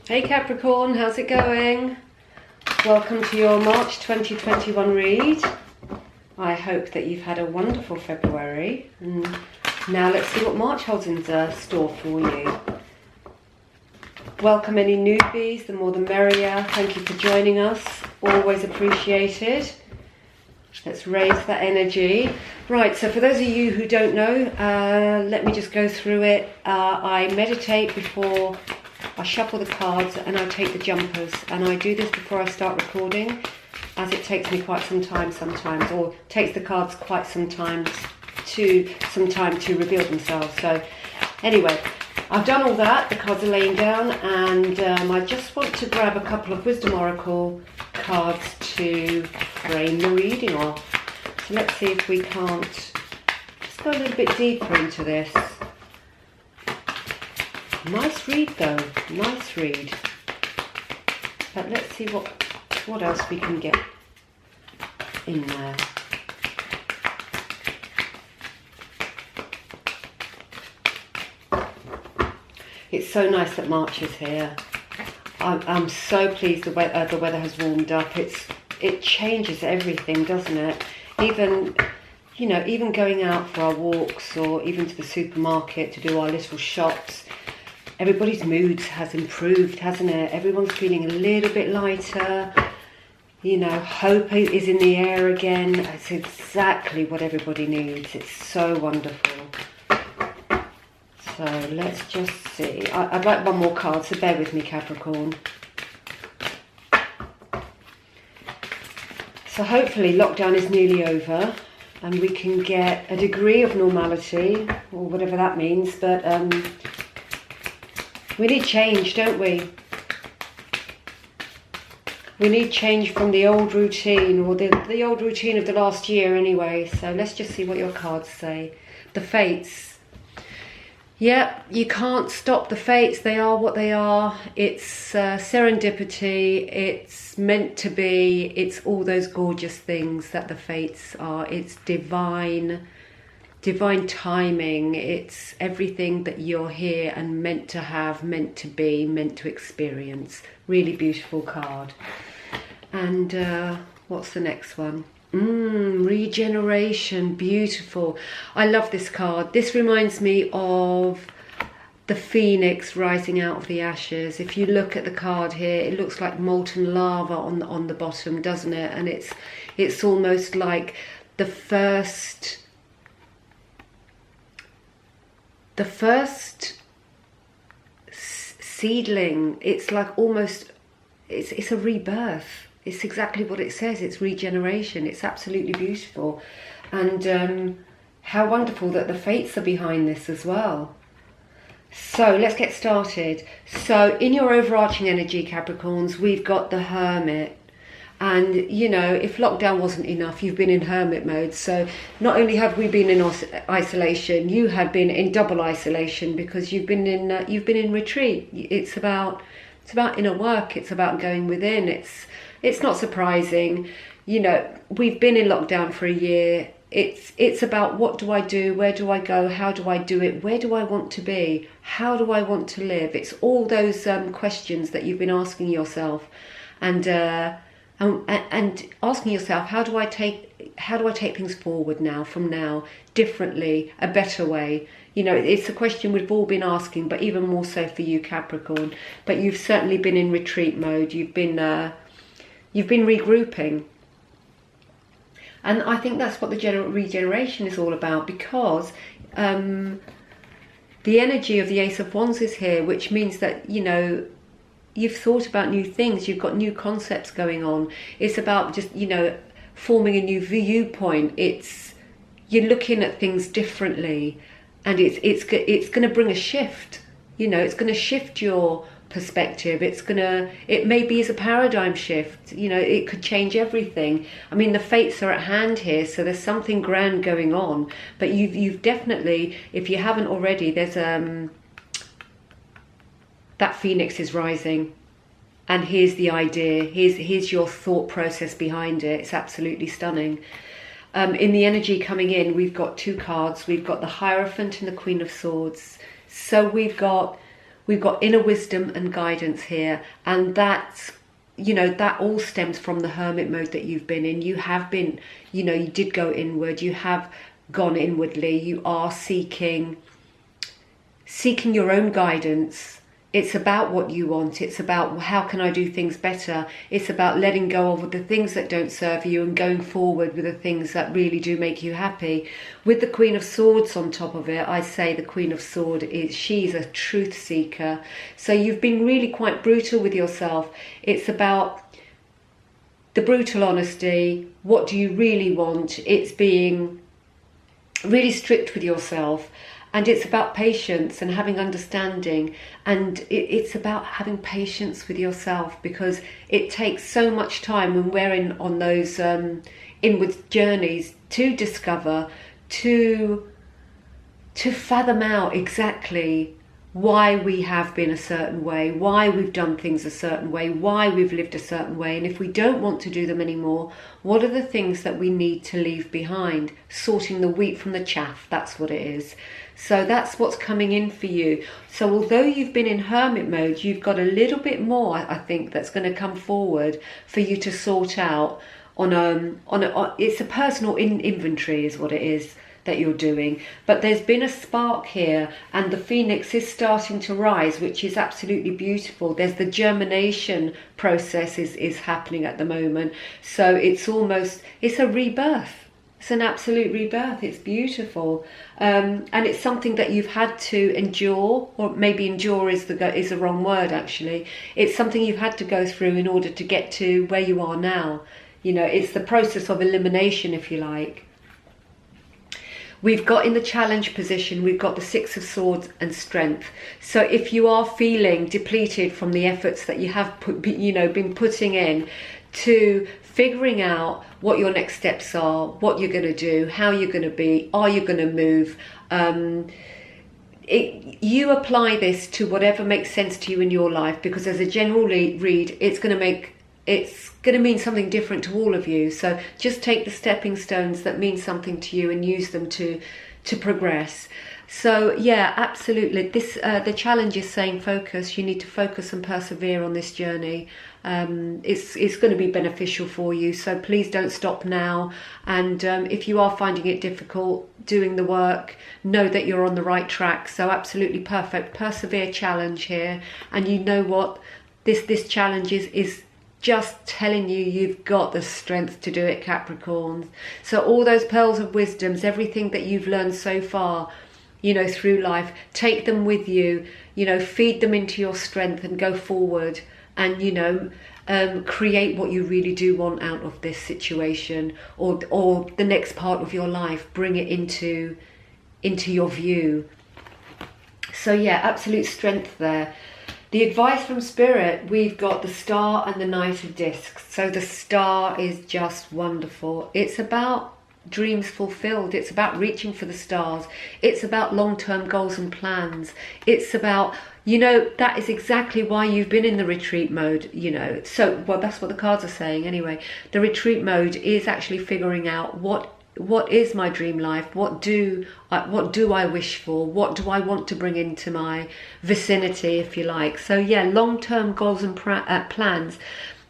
Hey Capricorn, how's it going? Welcome to your March 2021 read. I hope that you've had a wonderful February. And now let's see what March holds in store for you. Welcome any newbies, the more the merrier. Thank you for joining us, always appreciated. Let's raise that energy. Right, so for those of you who don't know, let me just go through it. I meditate before I shuffle the cards and I take the jumpers, and I do this before I start recording, as it takes me quite some time sometimes, or takes the cards quite some time to reveal themselves. So anyway, I've done all that, the cards are laying down, and I just want to grab a couple of Wisdom Oracle cards to frame the reading off. So let's see if we can't just go a little bit deeper into this. Nice read though, nice read. But let's see what else we can get in there. It's so nice that March is here. I'm so pleased the weather has warmed up. It changes everything, doesn't it? Even going out for our walks, or even to the supermarket to do our little shops. Everybody's mood has improved, hasn't it? Everyone's feeling a little bit lighter. Hope is in the air again. It's exactly what everybody needs. It's so wonderful. So let's just see. I'd like one more card, so bear with me, Capricorn. So hopefully lockdown is nearly over and we can get a degree of normality, or whatever that means, but we need change, don't we? We need change from the old routine, or the old routine of the last year anyway. So let's just see what your cards say. The Fates. Yep, you can't stop the fates. They are what they are. It's serendipity. It's meant to be. It's all those gorgeous things that the fates are. It's divine timing. It's everything that you're here and meant to have, meant to be, meant to experience. Really beautiful card. And what's the next one? Regeneration. Beautiful. I love this card. This reminds me of the phoenix rising out of the ashes. If you look at the card here, it looks like molten lava on the bottom, doesn't it? And it's almost like the first seedling. It's like almost it's a rebirth. It's exactly what it says. It's regeneration. It's absolutely beautiful. And how wonderful that the fates are behind this as well. So let's get started. So in your overarching energy, Capricorns, we've got the Hermit. And, if lockdown wasn't enough, you've been in hermit mode. So not only have we been in isolation, you have been in double isolation, because you've been in retreat. It's about inner work. It's about going within. It's not surprising. We've been in lockdown for a year. It's about, what do I do? Where do I go? How do I do it? Where do I want to be? How do I want to live? It's all those questions that you've been asking yourself, and asking yourself, how do I take things forward now, from now, differently, a better way? It's a question we've all been asking, but even more so for you, Capricorn. But you've certainly been in retreat mode. You've been regrouping. And I think that's what the regeneration is all about, because the energy of the Ace of Wands is here, which means that, you've thought about new things, you've got new concepts going on. It's about just, forming a new viewpoint. You're looking at things differently, and it's going to bring a shift. It's going to shift your perspective. It maybe is a paradigm shift. It could change everything. I mean, the fates are at hand here, so there's something grand going on. But you've definitely, if you haven't already, there's that phoenix is rising, and here's the idea. Here's your thought process behind it. It's absolutely stunning. In the energy coming in, we've got two cards. We've got the Hierophant and the Queen of Swords. So we've got we've got inner wisdom and guidance here, and that's, you know, that all stems from the hermit mode that you've been in. You have been, you know, you did go inward, you have gone inwardly, you are seeking your own guidance. It's about what you want. It's about how can I do things better. It's about letting go of the things that don't serve you and going forward with the things that really do make you happy. With the Queen of Swords on top of it, I say the Queen of Swords she's a truth seeker. So you've been really quite brutal with yourself. It's about the brutal honesty. What do you really want? It's being really strict with yourself. And it's about patience and having understanding, and it's about having patience with yourself, because it takes so much time when we're on those inward journeys to discover, to fathom out exactly why we have been a certain way, why we've done things a certain way, why we've lived a certain way, and if we don't want to do them anymore, what are the things that we need to leave behind? Sorting the wheat from the chaff, that's what it is. So that's what's coming in for you. So although you've been in hermit mode, you've got a little bit more, I think, that's going to come forward for you to sort out it's a personal inventory is what it is that you're doing. But there's been a spark here, and the phoenix is starting to rise, which is absolutely beautiful. There's the germination process is happening at the moment. So it's a rebirth. It's an absolute rebirth. It's beautiful, and it's something that you've had to endure, or maybe endure is the wrong word actually. It's something you've had to go through in order to get to where you are now. You know, it's the process of elimination, if you like. We've got in the challenge position, we've got the Six of Swords and Strength. So if you are feeling depleted from the efforts that you have been putting in to figuring out what your next steps are, what you're going to do, how you're going to be, are you going to move, you apply this to whatever makes sense to you in your life, because as a general read, it's going to mean something different to all of you. So just take the stepping stones that mean something to you and use them to progress. So yeah, absolutely. The challenge is saying focus. You need to focus and persevere on this journey. It's going to be beneficial for you. So please don't stop now. And if you are finding it difficult doing the work, know that you're on the right track. So absolutely perfect. Persevere challenge here. And you know what? This challenge is just telling you you've got the strength to do it, Capricorns. So all those pearls of wisdoms, everything that you've learned so far, through life, take them with you, feed them into your strength and go forward and, create what you really do want out of this situation or the next part of your life. Bring it into your view. So yeah, absolute strength there. The advice from Spirit, we've got the Star and the Knight of Discs. So the Star is just wonderful. It's about dreams fulfilled. It's about reaching for the stars. It's about long-term goals and plans. It's about, that is exactly why you've been in the retreat mode, So, well, that's what the cards are saying anyway. The retreat mode is actually figuring out what is my dream life? What do I wish for? What do I want to bring into my vicinity, if you like? So yeah, long-term goals and plans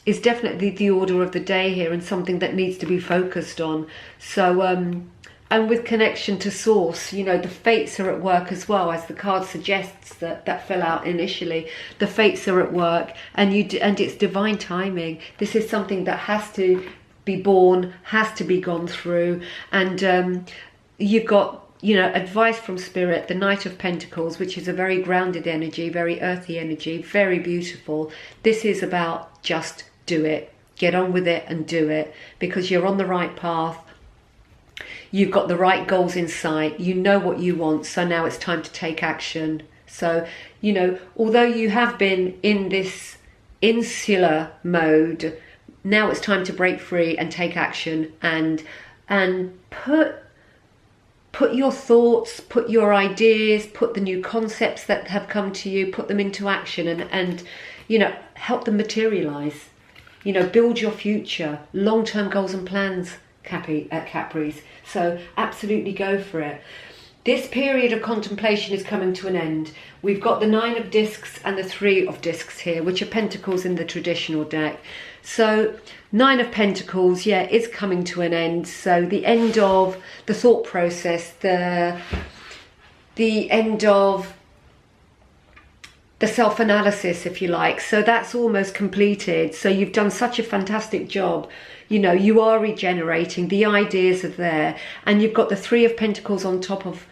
is definitely the order of the day here, and something that needs to be focused on. So and with connection to source, the fates are at work as well, as the card suggests that fell out initially. The fates are at work, and it's divine timing. This is something that has to be born, has to be gone through, and you've got advice from Spirit, the Knight of Pentacles, which is a very grounded energy, very earthy energy, very beautiful. This is about just do it, get on with it and do it, because you're on the right path. You've got the right goals in sight, you know what you want, so now it's time to take action. So although you have been in this insular mode, now it's time to break free and take action and put your thoughts, put your ideas, put the new concepts that have come to you, put them into action and help them materialize. Build your future, long-term goals and plans, Capris. So absolutely go for it. This period of contemplation is coming to an end. We've got the 9 of discs and the 3 of discs here, which are pentacles in the traditional deck. So 9 of Pentacles, yeah, is coming to an end. So the end of the thought process, the end of the self-analysis, if you like. So that's almost completed. So you've done such a fantastic job. You know, you are regenerating. The ideas are there, and you've got the 3 of Pentacles on top of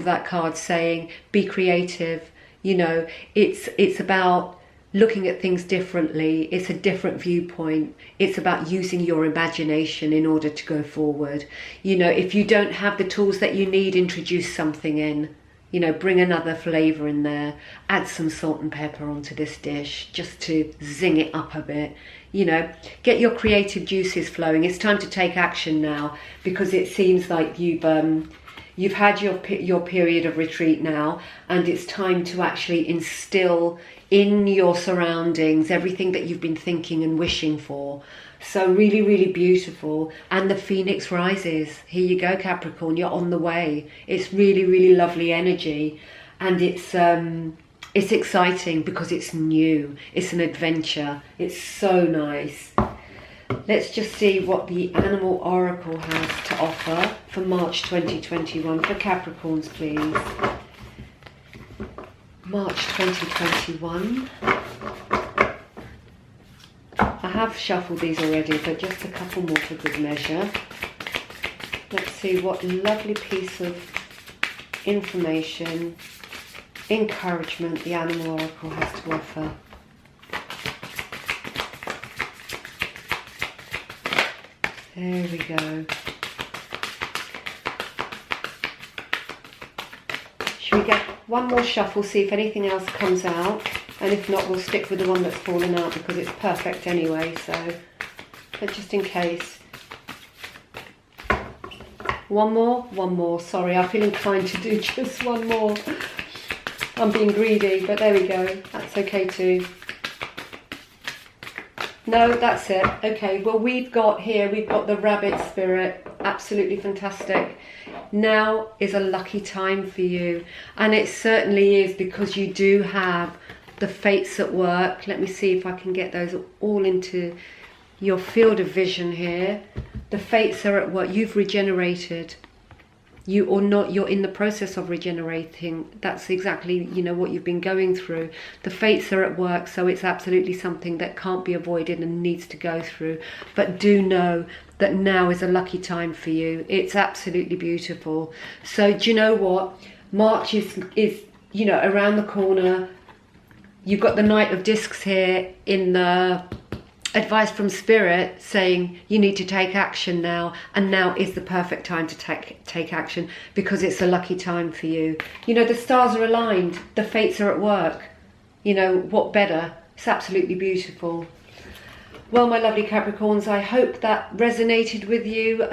that card saying, be creative. You know, it's about looking at things differently. It's a different viewpoint. It's about using your imagination in order to go forward. You know, if you don't have the tools that you need, introduce something in. You know, bring another flavour in there. Add some salt and pepper onto this dish just to zing it up a bit. You know, get your creative juices flowing. It's time to take action now, because it seems like you've had your period of retreat now, and it's time to actually instill in your surroundings everything that you've been thinking and wishing for. So really, really beautiful. And the phoenix rises. Here you go, Capricorn, you're on the way. It's really, really lovely energy, and it's exciting because it's new. It's an adventure. It's so nice. Let's just see what the Animal Oracle has to offer for March 2021 for Capricorns, please. March 2021. I have shuffled these already, but just a couple more for good measure. Let's see what lovely piece of information, encouragement the Animal Oracle has to offer. There we go. Should we get one more shuffle, see if anything else comes out? And if not, we'll stick with the one that's fallen out because it's perfect anyway, so, but just in case. One more, sorry, I feel inclined to do just one more. I'm being greedy, but there we go, that's okay too. No, that's it. Okay, well we've got the rabbit spirit, absolutely fantastic. Now is a lucky time for you, and it certainly is, because you do have the fates at work. Let me see if I can get those all into your field of vision here. The fates are at work. You've regenerated. You or not, you're in the process of regenerating. That's exactly, you know, what you've been going through. The fates are at work, so it's absolutely something that can't be avoided and needs to go through. But do know that now is a lucky time for you. It's absolutely beautiful. So do you know what? March is you know, around the corner. You've got the Knight of Discs here in the advice from Spirit saying you need to take action now, and now is the perfect time to take action, because it's a lucky time for you. You know, the stars are aligned, the fates are at work. You know, what better? It's absolutely beautiful. Well, my lovely Capricorns, I hope that resonated with you.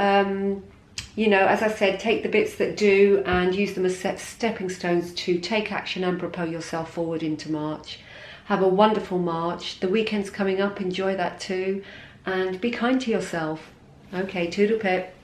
You know, as I said, take the bits that do and use them as stepping stones to take action and propel yourself forward into March. Have a wonderful March. The weekend's coming up, enjoy that too. And be kind to yourself. Okay, toodle pip.